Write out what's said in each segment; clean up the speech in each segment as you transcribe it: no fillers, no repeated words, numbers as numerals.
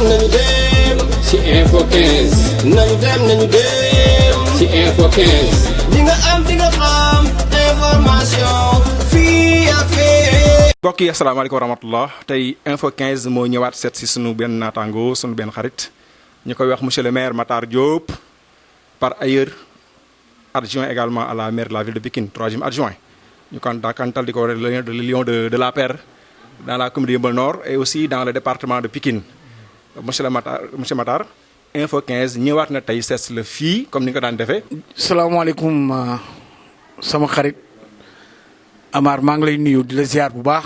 dem ci info 15 nañu dem ci info 15 di nga am information fii ak fii. mbokk yi asalaamaaleykum wa rahmatullah tey info 15 moo ñëwaat seet si sunu benn naataango sunu benn xarit ñu koy wax monsieur le maire Matar Diop par ailleurs adjoint également à la maire de la ville de Pikine troisième adjoint ñu kantal di ko war le lion de la paire dans la commune de Yeumbeul Nord et aussi dans le département de Pikine monsieur Matar info 15 ñëwaat na tey seet la fii comme ni nga ko daan defee. salaamaaleykum sama xarit Amar maa ngi lay nuyu di la ziar bu baax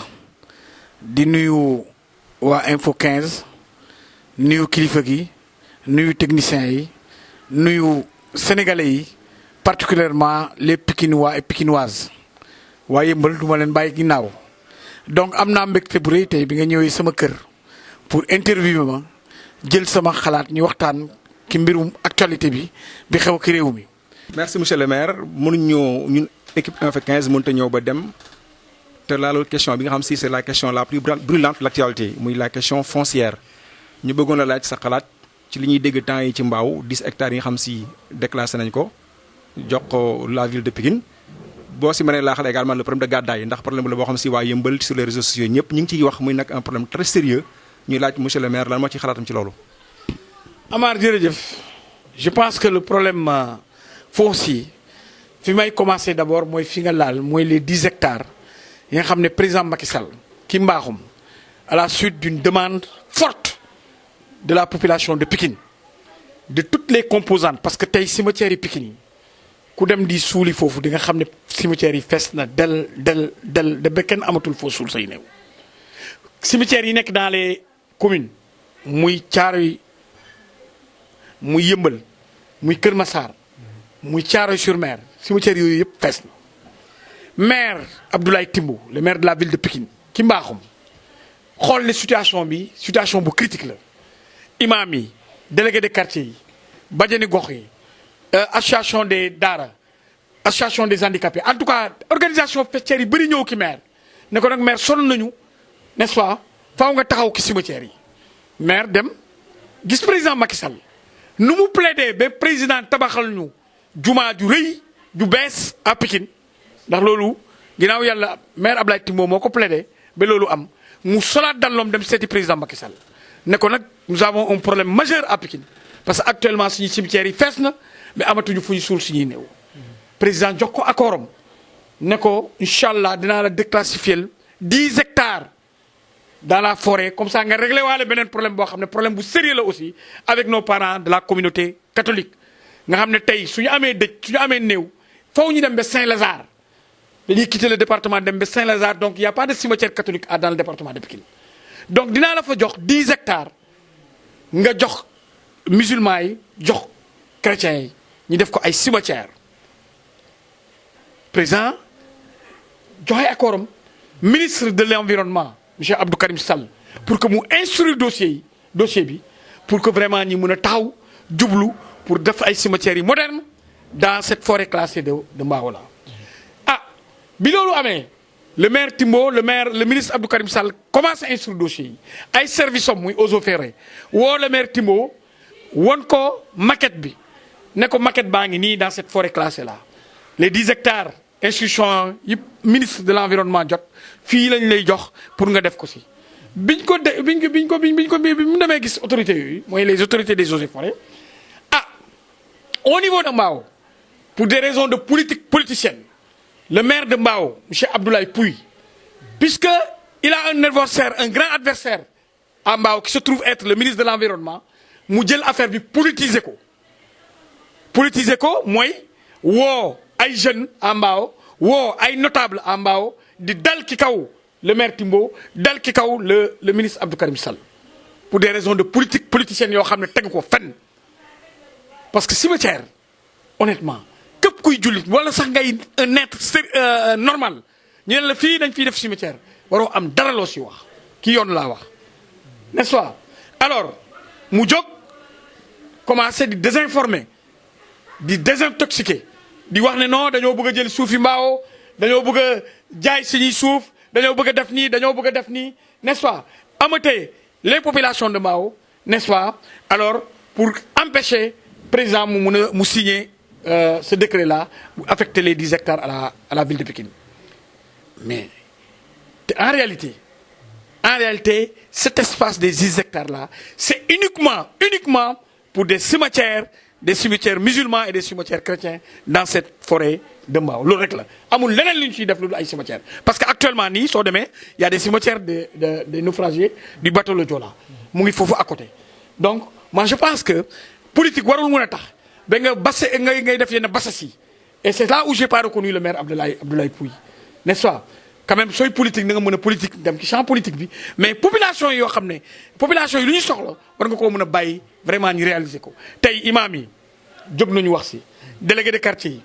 di nuyu waa info 15 nuyu kilifa gi nuyu techniciens yi nuyu sénégalais yi particulièrement les Pikinois et Pikinoises waa Yeumbeul du ma leen bàyyi ginnaaw donc am naa mbégte bu rëy tey bi nga ñëwee sama kër pour interviewer ma jël sama xalaat ñu waxtaan ci mbirum actualité bi xew ci réew mi. merci monsieur le maire mënuñu ñun équipe info 15 mënut a ñëw ba dem te laalul question bi nga xam si c'est la question la plus brûlante de l'actualité muy la question foncière ñu bëggoon la laaj sa xalaat ci li ñuy dégg temps yi ci Mbao 10 hectares yi nga xam si déclassé nañ ko jox ko la ville de Pikine boo si mënee laaxal également le problème de gàddaay ndax problème la boo xam si waa Yeumbeul sur les réseaux sociaux ñëpp ñu ngi ciy wax muy nag un problème très sérieux ñuy laaj monsieur le maire lan moo ci xalaatam ci loolu. Amar jërëjëf je pense que le problème foncier fi may commencer d'abord mooy fi nga laal mooy les 10 hectares yi nga xam ne président Macky Sall ki mbaaxum à la suite d'une demande forte de la population de Pikine de toutes les composantes parce que tey cimetière yi Pikine yi ku dem di suuli foofu di nga xam ne cimetière yi fees na del de ba kenn amatul foo suul say néew. cimetière yi nekk dans les communes muy Thiaroye muy Yeumbeul muy Kër Massar muy Thiaroye-sur-Mer cimetière yooyu yëpp fees na maire Abdoulaye Timbo le maire de la ville de Pikine ki mbaaxum xool ne situation bi situation bu critique la imam yi délégué de quartier yi bajani gox yi association des daara association des handicapés en tout cas organisation faîtière yi bëri ñëw ki maire ne ko nag maire sonn nañu n'est-ce pas faaw nga taxaw ki cimetière yi maire dem gis président Macky Sall nu mu plaidé ba président tabaxal ñu jumaa ju rëy ju bees à Pikine ndax loolu ginnaaw yàlla maire Abdoulaye Timbo moo ko plaidé ba loolu am mu solaat dalloom dem seeti président Macky Sall ne ko nag nous avons un problème majeur à Pikine parce que actuellement suñu cimetière yi fees na mais amatuñu fu ñu suul suñuy néew. président jox ko accord am ne ko incha allah dinaa la déclassifier 10 hectares dans la forêt comme ça nga réglé waale beneen problème boo xam ne problème bu sérieux la aussi avec nos parents de la communauté catholique. nga xam ne tey suñu amee dëj suñu amee néew faw ñu dem ba Saint-Lazare dañuy quitter le département dem ba Saint-Lazare donc il y a pas de cimetière catholique dans le département de Pikine donc dinaa la fa jox 10 hectares nga jox musulmans yi jox chrétiens yi ñu def ko ay cimetière président joxe accord am ministre de l'environnement monsieur Abdou Karim Sall pour que mu instruire dossier bi pour que vraiment ñi mën a taxaw jublu pour def ay cimetières yi modernes dans cette forêt classée de Mbao la ah bi loolu amee le maire Timbo le ministre Abdou Karim Sall commence à instruire dossier yi ay services am muy eaux et forêts woo le maire Timbo won ko maquette bi ne ko maquette baa ngi nii dans cette forêt classée là les 10 hectares instruction yi ministre de l'environnement jot fii lañ lay jox pour nga def ko si biñ ko mu demee gis autorités yooyu mooy les autorités des eaux et forêts au niveau de Mbao pour des raisons de politique politicienne le maire de Mbao monsieur Abdoulaye Pouy puisque il a un grand adversaire à Mbao qui se trouve être le ministre de l'environnement mu jël affaire bi politiser ko mooy woo ay jeunes à Mbao woo ay notables à Mbao di dal ki kaw le maire Timbo dal ki kaw le ministre Abdou Karim Sall pour des raisons de politique politicienne yoo xam ne tegu ko fenn parce que cimetière honnêtement képp kuy jullit wala sax ngay un être normal ñu ne la fii dañ fiy def cimetière waroo am dara loo si wax ki yoon laa wax n'est-ce pas alors mu jóg commencé di désinformer di désintoxiquer di wax ne non dañoo bëgg a jël suufi Mbao dañoo bëgg a jaay suñuy suuf dañoo bëgg a def nii dañoo bëgg a def nii n'est-ce pas amatee les populations de Mbao n'est-ce pas, alors pour empêcher président mu signer ce décret-là pour affecter les 10 hectares à la ville de Pikine. Mais en réalité, cet espace des 10 hectares-là, c'est uniquement pour des cimetières musulmans et des cimetières chrétiens dans cette forêt de Mbao. Le règle. Amul leneen luñ ci def lu ay cimetières. Parce qu'actuellement nii soo demee il y a des cimetières des naufragés du bateau le Joola. Mu ngi foofu à côté. Donc moi je pense que politique warul mën a tax ba nga ngay def yenn bassas yi. Et c'est là où j'ai pas reconnu le maire Abdoulaye Pouye. N'est-ce pas? Quand même sooy politique na nga mën a politique dem ci champ politique bi mais population yoo xam ne population yi lu ñu soxla war nga koo mën a bàyyi vraiment ñu réaliser ko tey imam yi jóg nañu wax si délégué de quartier yi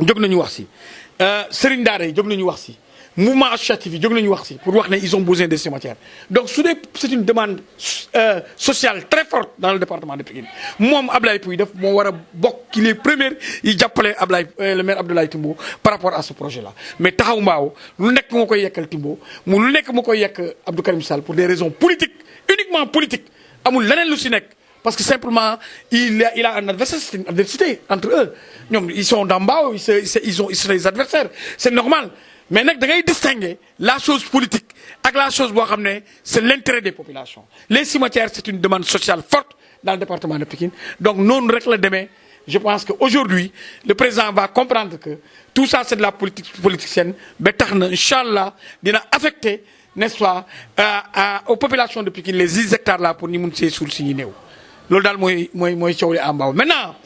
jóg nañu wax si sëriñ daara yi jóg nañu wax si mouvement associatif yi jóg nañu wax si pour wax ne ils ont besoin de cimetières donc su dee c'est une demande sociale très forte dans le département de Pikine moom Abdoulaye Pouye def moo war a bokk ci les premiers yi jàppale le maire Abdoulaye Timbo par rapport à ce projet là mais taxaw Mbao lu nekk moo koy yekkal Timbo mu lu nekk moo koy yekk Abdou Karim Sall pour des raisons politiques uniquement politiques amul leneen lu si nekk parce que simplement il a un adversaire, c'est une adversité entre eux ils sont dans Mbao ils sont des adversaires c'est normal. Mais nag da ngay distinguer la chose politique ak la chose boo xam ne c'est l'intérêt des populations les cimetières c'est une demande sociale forte dans le département de Pikine donc noonu rek la demee je pense que aujourd'hui le président va comprendre que tout ça c'est de la politique politicienne ba tax na inchallah dina affecter n'est-ce pas aux populations de Pikine les 10 hectares là pour ñu mun see suul si ñu néew loolu daal mooy coow li à Mbao maintenant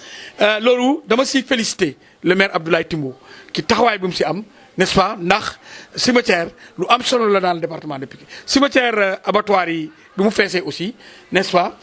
loolu dama siy féliciter le maire Abdoulaye Timbo ki taxawaay bi mu si am n'est-ce pas ndax cimetière lu am solo la dans le département de Pikine cimetière abattoir yi bi mu feesee aussi n'est-ce pas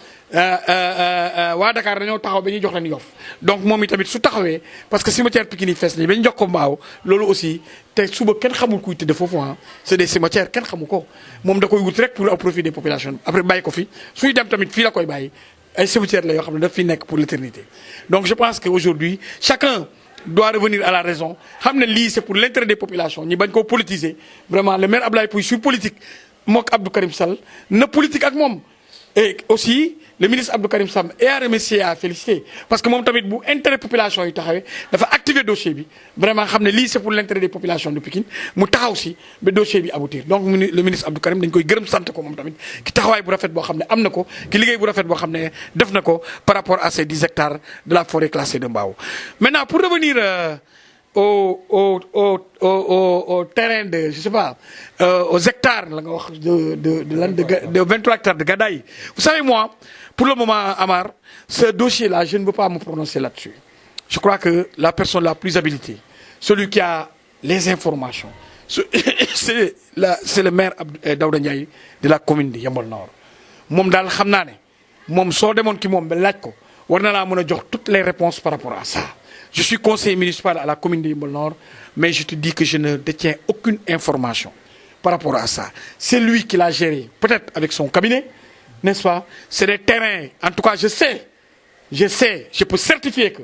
waa Dakar dañoo taxaw ba ñuy jox leen Yoff donc moom itamit su taxawee parce que cimetière Pikine yi fees nañu ba ñu jox ko Mbao loolu aussi te suba kenn xamul kuy tëdd foofu c'est des cimetières kenn xamu ko moom da koy wut rek pour au profit des populations après bàyyi ko fi suy dem tamit fii la koy bàyyi ay cimetières la yoo xam ne daf fi nekk pour l'éternité donc je pense que aujourd'hui chacun doit revenir à la raison xam ne lii c'est pour l'intérêt des populations ñi bañ koo politiser vraiment le maire Abdoulaye Pouye sur politique mook Abdou Karim Sall na politique ak moom et aussi le ministre Abdou Karim Sall est à remercier à féliciter parce que moom tamit bu intérêt population yi taxawee dafa activer dossier bi vraiment xam ne lii c'est pour l'intérêt des populations de Pikine mu taxaw si ba dossier bi aboutir donc le ministre Abdou Karim dañ koy gërëm sant ko moom tamit ki taxawaay bu rafet boo xam ne am na ko ki liggéey bu rafet boo xam ne def na ko par rapport à ces 10 hectares de la forêt classée de Mbao maintenant pour revenir au terrain de je sais pas aux hectares la nga wax de 23 hectares de Gadaye vous savez moi pour le moment Amar ce dossier là je ne veux pas me prononcer là-dessus je crois que la personne la plus habilitée celui qui a les informations c'est le maire Daouda Ndiaye de la commune de Yeumbeul Nord moom daal xam naa ne moom soo demoon ki moom ba laaj ko war na laa mën a jox toutes les réponses par rapport à ça je suis conseiller municipal à la commune de Yeumbeul Nord mais je te dis que je ne détiens aucune information par rapport à ça c'est lui qui l'a géré peut-être avec son cabinet n'est-ce pas c'est des terrains en tout cas je peux certifier que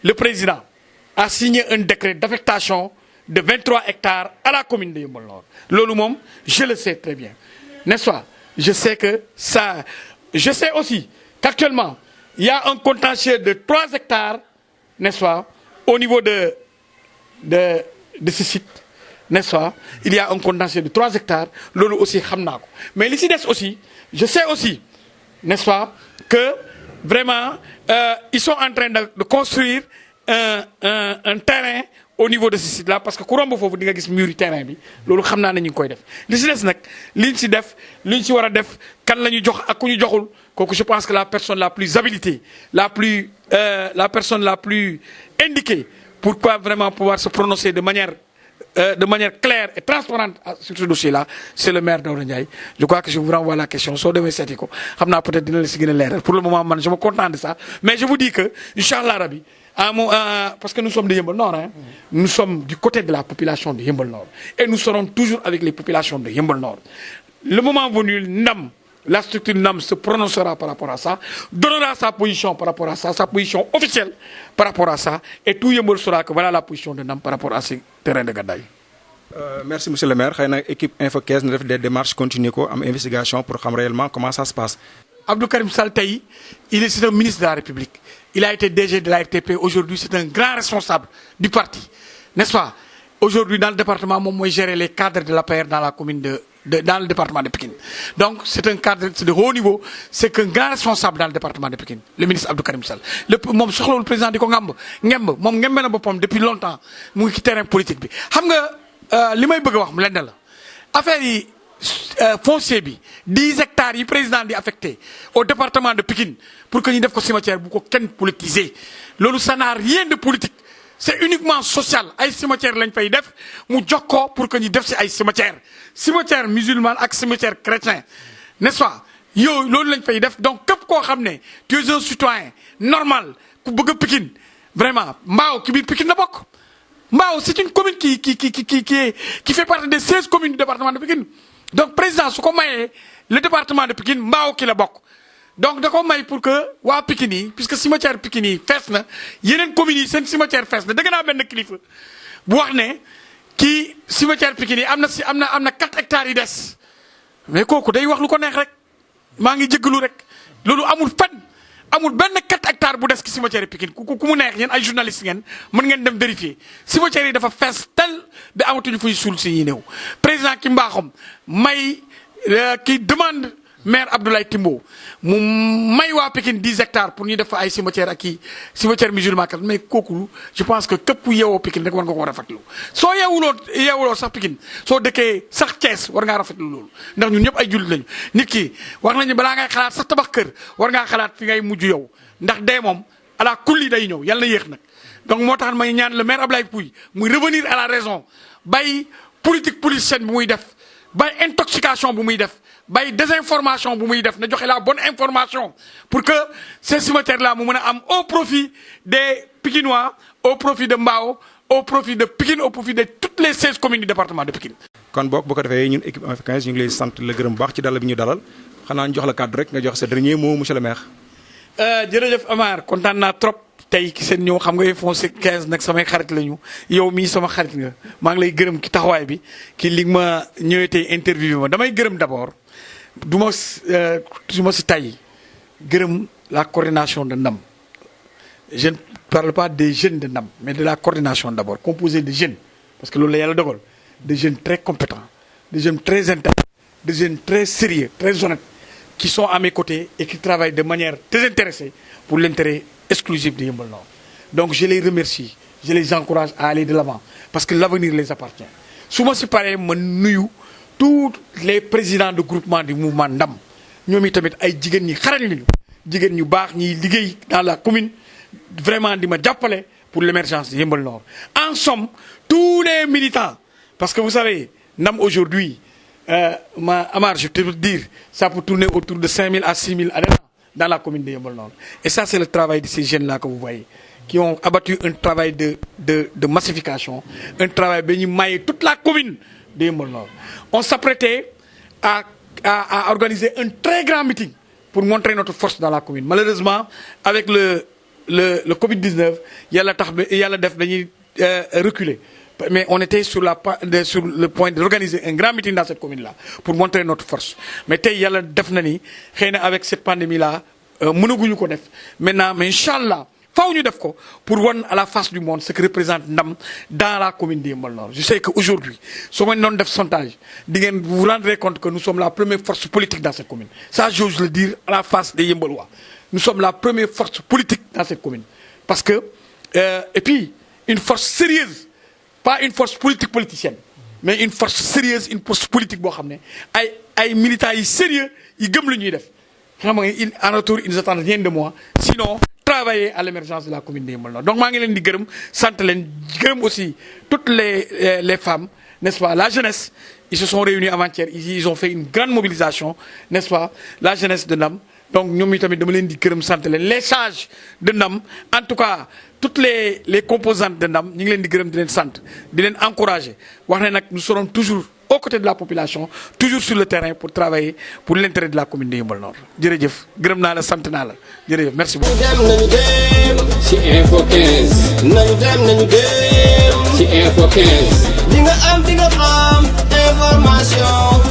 le président a signé un décret d'affectation de 23 hectares à la commune de Yeumbeul Nord loolu moom je le sais très bien n'est-ce pas je sais que ça je sais aussi qu'actuellement il y a un contentieux de 3 hectares n'est-ce pas au niveau de ce site n'est-ce pas il y a un contentieux de 3 hectares loolu aussi xam naa ko mais li ci des aussi je sais aussi n'est-ce pas que vraiment ils sont en train de construire un terrain au niveau de ce site-là parce que ku romb foofu di nga gis mur terrain bi loolu xam naa ne ñu ngi koy def li ci des nag liñ ci def liñ ci war a def kan la ñu jox ak ku ñu joxul kooku je pense que la personne la plus habilitée la personne la plus indiquée pour pas vraiment pouvoir se prononcer de manière claire et transparente sur ce dossier-là c'est le maire Daouda Ndiaye je crois que je vous renvoie la question soo demee seeti ko xam naa peut-être dina la si gën a leeral pour le moment man je me contente de ça mais je vous dis que inchallah rabbi parce que nous sommes de Yeumbeul Nord nous sommes du côté de la population de Yeumbeul Nord et nous serons toujours avec les populations de Yeumbeul Nord le moment venu Ndam la structure Ndam se prononcera par rapport à ça donnera sa position par rapport à ça sa position officielle par rapport à ça et tout Yeumbeul saura que voilà la position de Ndam par rapport à ces terrains de Gadaye. Merci monsieur le maire xëy na équipe Info 15 na def des démarches continuer ko am investigation pour xam réellement comment ça se passe. Abdou Karim Sall tey c'est un ministre de la République il a été DG de la RTP aujourd'hui c'est un grand responsable du parti n'est-ce pas aujourd'hui dans le département moom mooy gérer les cadres de l'APR dans la commune dans le département de Pikine donc c'est un cadre de haut niveau c'est qu'un grand responsable dans le département de Pikine le ministre Abdou Karim Sall moom soxlawul président di ko ngemb moom ngembe na boppam depuis longtemps mu ngi ci terrain politique bi xam nga li may bëgg a wax mu lenn la affaire yi foncier bi 10 hectares yi président di affecté au département de Pikine pour que ñu def ko cimetière bu ko kenn politiser loolu ça n'a rien de politique c'est uniquement social ay cimetière lañ fay def mu jox ko pour que ñu def ci ay cimetière musulman ak cimetière chrétien n'est-ce pas yow loolu lañ fay def donc képp koo xam ne tu es un citoyen normal ku bëgg a Pikine vraiment Mbao ki biir Pikine la bokk Mbao c'est une commune qui fait partie des 16 communes du département de Pikine donc président su ko mayee le département de Pikine Mbao ki la bokk donc da ko may pour que waa Pikine yi puisque cimetière Pikine yi fees na yeneen communes yi seen cimetière fees na dëgg naa benn kilifa bu wax ne kii cimetière Pikine yi am na 4 hectares yi des mais kooku day wax lu ko neex rek maa ngi jéggalu rek loolu amul benn 4 hectares bu des ci cimetière Pikine ku mu neex yéen ay journalistes ngeen mën ngeen dem vérifier cimetière yi dafa fees tel ba amatuñu fuy suul si ñi néew président ki mbaaxam may ki demande maire Abdoulaye Timbo mu may waa Pikine 10 hectares pour ñu def ay cimetière ak cimetière musulman kat mais kooku je pense que képp ku yeewoo Pikine rek war nga ko rafetlu soo yeewuloo sax Pikine soo dëkkee sax Thiès war ngaa rafetlu loolu ndax ñun ñëpp ay jullit lañu nit ki wax nañu balaa ngay xalaat sax tabax kër war ngaa xalaat fi ngay mujj yow ndax dee moom ala kulli day ñëw yàlla na yéex nag donc moo tax may ñaan le maire Abdoulaye Pouye muy revenir à la raison bay politique politicienne bu muy def bay intoxication bu muy def bay désinformation bu muy def na joxe la bonne information pour que ces cimetières là mu mën a am au profit des Pikinois au profit de Mbao au profit de Pikine au profit de toutes les 16 communes du département de Pikine. kon boog bu ko defee ñun équipe F15 ñu ngi lay sant la gërëm bu baax ci dalal bi ñu dalal xanaa ñu jox la kàddu rek nga jox sa dernier mot monsieur le maire. jërëjëf Amar kontaan naa trop tey ki seen ñëw xam nga foncé 15 nag samay xarit lañu yow mii sama xarit nga maa ngi lay gërëm ki taxawaay bi ki li ma ñëwee tey interview ma damay gërëm d'abord du ma si tay gërëm la coordination de Ndam je ne parle pas des jeunes de Ndam mais de la coordination d'abord composée de jeunes parce que loolu la yàlla dogal de jeunes très compétents de jeunes très intelligents de jeunes très sérieux très honnêtes qui sont à mes côtés et qui travaillent de manière très intéressée pour l'intérêt exclusif de Yeumbeul Nord. Donc je les remercie, je les encourage à aller de l'avant parce que l'avenir les appartient. su ma si paree ma nuyu tous les présidents de groupement du mouvement Ndam ñoom i tamit ay jigéen ñi xarañ lañu jigéen ñu baax ñiy liggéey dans la commune vraiment di ma jàppale pour l'émergence de Yeumbeul Nord. En somme tous les militants parce que vous savez Ndam aujourd'hui Amar je peux te dire ça peut tourner autour de 5000 à 6000 adhérents dans la commune de Yeumbeul Nord. Et ça c'est le travail de ces jeunes-là que vous voyez qui ont abattu un travail de massification, un travail de mailler toute la commune de Yeumbeul Nord. On s'apprêtait à organiser un très grand meeting pour montrer notre force dans la commune. Malheureusement, avec le Covid-19, yàlla def dañuy reculer. Mais on était sur le point d'organiser un grand meeting dans cette commune-là pour montrer notre force. Mais tey yàlla def na ni xëy na avec cette pandémie-là mënaguñu ko def maintenant mais inchallah faaw ñu def ko pour wan à la face du monde ce que représente Ndam dans la commune de Yeumbeul Nord. Je sais qu'aujourd'hui soo ma doon def sondage di ngeen vous rendrez compte que nous sommes la première force politique dans cette commune. Ça j'ose le dire à la face des Yeumbeullois. Nous sommes la première force politique dans cette commune parce que et puis une force sérieuse. Pas une force politique politicienne mais une force sérieuse une force politique boo xam ne ay militants yi sérieux yi gëm lu ñuy def xam nga en retour ils n'attendent rien de moi sinon travailler à l'émergence de la commune de Yeumbeul Nord. Donc maa ngi leen di gërëm sant leen gërëm aussi toutes les femmes n'est-ce pas la jeunesse ils se sont réunis avant-hier ils ont fait une grande mobilisation n'est-ce pas la jeunesse de Ndam donc ñoom itamit dama leen di gërëm sant leen les sages de Ndam en tout cas toutes les composantes de Ndam ñu ngi leen di gërëm di leen sant di leen encourager wax ne nag nous serons toujours aux côtés de la population toujours sur le terrain pour travailler pour l'intérêt de la commune de Yeumbeul Nord jërëjëf gërëm naa la sant naa la jërëjëf merci beaucoup. nañu dem ci Info 15 nañu dem ci Info 15 di nga am information